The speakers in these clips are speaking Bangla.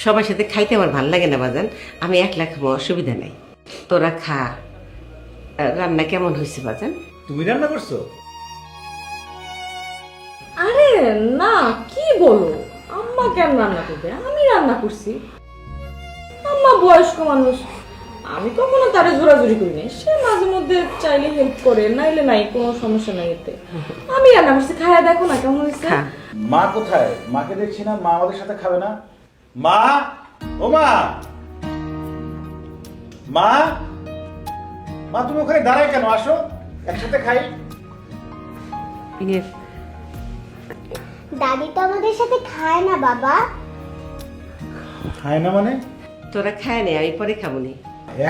সবার সাথে খাইতে আমার ভালো লাগে না বাজান, আমি একলা খাবো, অসুবিধা নেই। তোরা খা। রান্না কেমন হয়েছে বাজান? তুমি রান্না করছো? আরে না, কি বলো, আম্মা কেন রান্না করবে? আমি রান্না করছি। আম্মা বয়স্ক মানুষ, আমি কখনো তারে জোরাজুরি করি নাই। সে মাঝে মধ্যে চাইলে হেল্প করে, নাইলে নাই, কোনো সমস্যা নাই এতে। আমি রান্না করছি, খায়া দেখো না কেমন হয়েছে। খা। মা কোথায়? মাকে দেখছি না, মা আমাদের সাথে খাবে না। মা, ও মা, মা, মা তুমি ওখানে দাঁড়ায় কেন? আসো একসাথে খাই। দাদি তো আমাদের সাথে খায় না বাবা। খায় না মানে? তোরা খায় নে, আমি পরে খাবো নি।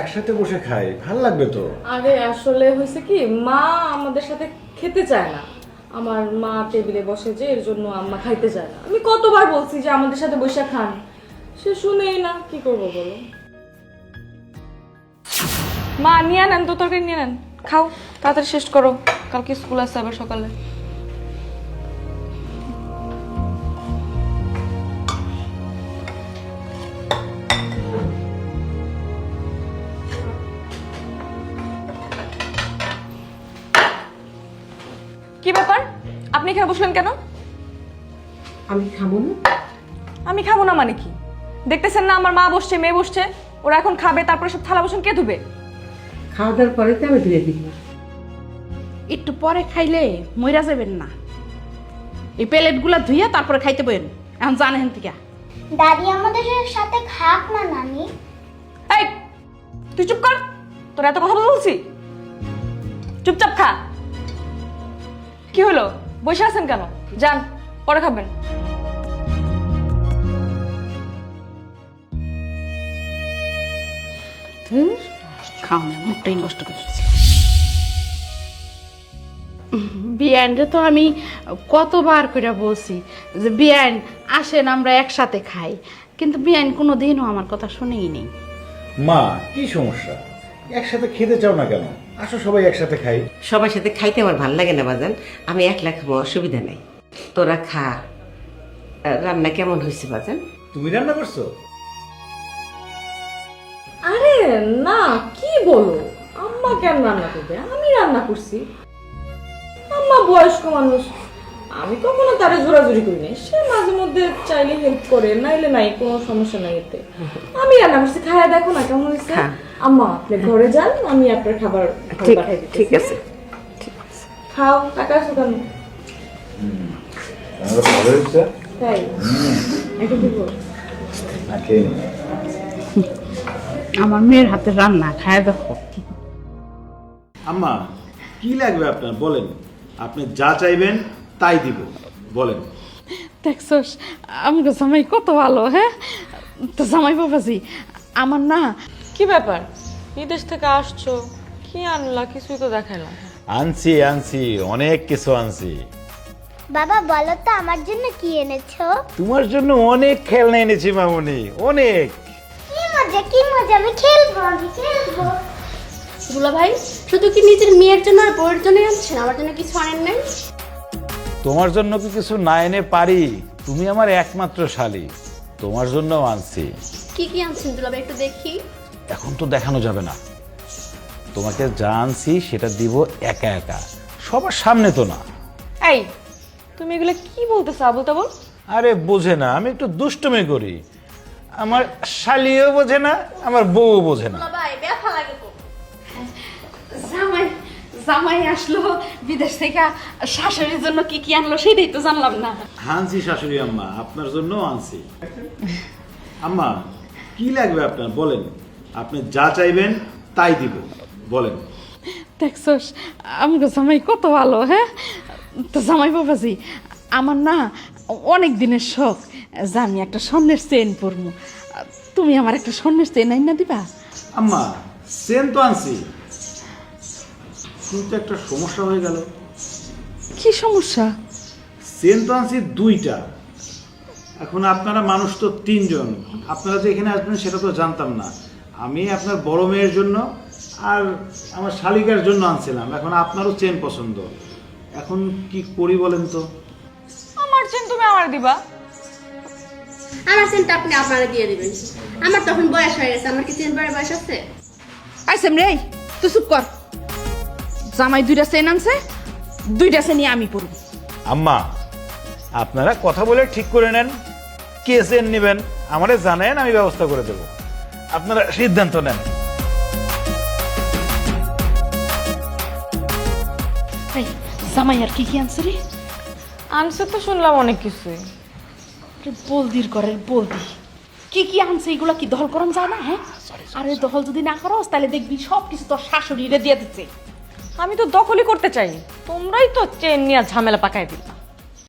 একসাথে বসে খাই, ভাল লাগবে তো। আরে আসলে হয়েছে কি, মা আমাদের সাথে খেতে চায় না। আমার মা টেবিলে বসে, যে এর জন্য আম্মা খাইতে চায় না। আমি কতবার বলছি যে আমাদের সাথে বসে খান, সে শুনেই না। কি করবো বলো? মা নিয়ে নেন তো, তরকারি নিয়ে নেন, খাও, তাড়াতাড়ি শেষ করো, কালকে স্কুল আছে আবার সকালে। কি ব্যাপার, আপনি এখানে বসলেন কেন? আমি খাবো না। আমি খাবো না মানে কি? দেখতেছেন না আমার মা বসছে, মেয়ে বসছে, ওরা এখন খাবে, তারপরে সব থালা বাসন কে ধুবে? খাওয়া দাওয়ার পরে তো আমি ধুয়ে দিব। একটু পরে খাইলে মইরা যাবেন না। এই প্লেটগুলা ধুইয়া তারপরে খাইতে বইন। এখন জানেন থেকে দাদি আমাদের সাথে খাক না নানি। এই তুই চুপ কর, তোর এত কথা বলছি, চুপচাপ খা। কি হলো, বসে আছেন কেন? যান, পরে খাবেন। খাও না, মুখটাই নষ্ট করে দিচ্ছি। বিয়ানরে তো আমি কতবার করে বলছি যে বিয়ান আসেন আমরা একসাথে খাই, কিন্তু বিয়ান কোনো দিনও আমার কথা শুনেই নেই। মা, কি সমস্যা? একসাথে খেতে চাও না কেন? আসো সবাই একসাথে খাই। সবার সাথে খাইতে আমার ভালো লাগে না বাজান, আমি একলা খাবো, অসুবিধা নেই। তোরা খা। রান্না কেমন হয়েছে বাজান? তুমি রান্না করছো? আরে না, কি বলো, আম্মা কেন রান্না করবে? আমি রান্না করছি। আম্মা বয়স্ক মানুষ, আমি কখনো তারে জোরাজুরি করি নাই। সে মাঝে মধ্যে চাইলে হেল্প করে, নাইলে নাই, কোনো সমস্যা নাই এতে। আমি রান্না করছি, খায়া দেখো না কেমন হয়েছে। হ্যাঁ। আম্মা আপনি ঘরে যান, আমি আপনার খাবার ঠিক পাঠাই দিতেছি। ঠিক আছে। খাও, টাকা আছে কেন? ভালো হচ্ছে? তাই একটু দিব? না, খেয়ে নি। আমার মেয়ের হাতে রান্না খায় দেখো। আম্মা, কি লাগবে আপনার বলেন, আপনি যা চাইবেন তাই দিব, বলেন। দেখছস আমাকে জামাই কত ভালো। হ্যাঁ তো জামাই বাবাজি, আমার না কি ব্যাপার, বিদেশ থেকে আসছো, কি আনলা? কিছুই তো দেখাইলাম। আনছি আনছি, অনেক কিছু আনছি। বাবা বলো তো আমার জন্য কি এনেছো? তোমার জন্য অনেক খেলনা এনেছি মামুনি, অনেক। কি মজা কি মজা, আমি খেলবো আমি খেলবো। দুলা ভাই শুধু কি নিজের মেয়ের জন্য আর বউয়ের জন্য আনছেন, আমার জন্য কিছু আনেন নাই? তোমার জন্য কি কিছু না এনে পারি? তুমি আমার একমাত্র শালী, তোমার জন্য আনছি। কি কি আনছেন দুলা ভাই, একটু দেখি। এখন তো দেখানো যাবে না, তোমাকে যা আনছি সেটা দিব একা একা, সবার সামনে তো না। এই তুমি এগুলো কি বলতেছো আবুল তাবুল? আরে বোঝে না, আমি একটু দুষ্টুমি করি। আমার শালিও বোঝে না, আমার বউও বোঝে না। দুলা ভাই ব্যথা লাগে তো। জামাই জামাই আসলো বিদেশ থেকে, শাশুড়ির জন্য কি কি আনলো সেটাই তো জানলাম না। আনছি শাশুড়ি আম্মা, আপনার জন্য আনছি। আম্মা, কি লাগবে আপনার বলেন, আপনি যা চাইবেন তাই দিব, বলেন। দেখছস আমাকে জামাই কত ভালো। হ্যাঁ তো জামাই বাবাজি, আমার না অনেক দিনের শখ যে আমি একটা স্বর্ণের চেন পরবো। তুমি আমার একটা স্বর্ণের চেন আইনা দিবা? আম্মা, সেন তো আনছি, কিন্তু একটা সমস্যা হয়ে গেল। কি সমস্যা? সেন তো আনছি দুইটা, এখন আপনারা মানুষ তো তিনজন, আপনারা যে এখানে আসবেন সেটা তো জানতাম না। আমি আপনার বড় মেয়ের জন্য আর আমার শালিকার জন্য আনছিলাম, এখন আপনারও চেন পছন্দ, এখন কি করি বলেন তো? আমার চেন তুমি আমার দিবা? আমার চেনটা আপনি আপনারা দিয়ে দিবেন। আমার তখন বয়স হয়ে গেছে, আমার কি চেন পরার বয়স আছে? আইসেম রে, তুই চুপ কর। জামাই 2টা চেন আনছে, 2টা চেনই আমি পরবো। আম্মা, আপনারা কথা বলে ঠিক করে নেন কে চেন নেবেন, আমারে জানেন, আমি ব্যবস্থা করে দেব। আপনারা সিদ্ধান্ত নেন। এই জামাই আর কি আনছে রে? আনছে তো শুনলাম অনেক কিছুই। বলদির করে বলদি কি আনছে, এগুলা কি দহল করন যায় না? হ্যাঁ, আরে দহল যদি না করস তাহলে দেখবি সব কিছু তোর শাশুড়িরে দিয়ে দিচ্ছে। আমি তো দখলই করতে চাই, তোমরাই তো চেন নিয়ে ঝামেলা পাকাই দিলা।